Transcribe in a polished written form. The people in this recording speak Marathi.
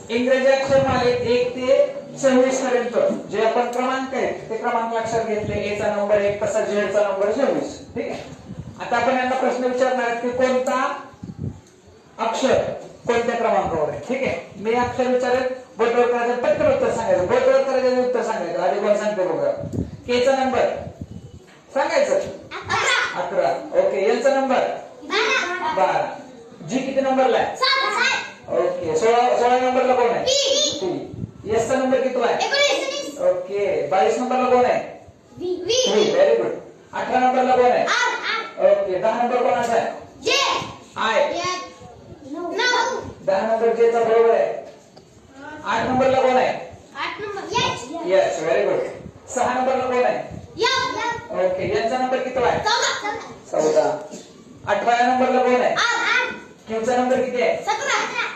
इंग्रजी अक्षरमालेत 1 ते 26 पर्यंत जे आपण क्रमांक आहेत ते क्रमांक लक्षात घेतले. ए चा नंबर 1 तसा झेड चा नंबर 26. ठीक आहे. आता आपण यांना प्रश्न विचारणार आहे की कोणता अक्षर कोणत्या क्रमांकावर आहे. ठीक आहे. मी अक्षर विचारेल, बोटवर करायचं, पटकन उत्तर सांगायचं. बोटवर करायचं, उत्तर सांगायचं. आधी कोण सांगते बघा. के चा नंबर सांगायचं 11. ओके. एल चा नंबर 12. जी किती नंबरला आहे? ओके. 16 नंबरला कोण आहे? टी. एस चा नंबर किती आहे? 19. ओके. 22 नंबरला कोण आहे? व्ही. Very good. 18 नंबरला कोण आहे? ओके. 10 नंबर कोणाचा आहे? जे. आय. 10 नंबर जे चा बरोबर आहे. 8 नंबरला कोण आहे? 8 नंबर यस. Very good. 6 नंबरला कोण आहे? ओके. यांचा नंबर किती आहे? 14. 18 नंबरला कोण आहे? क्यू चा नंबर किती आहे? 17.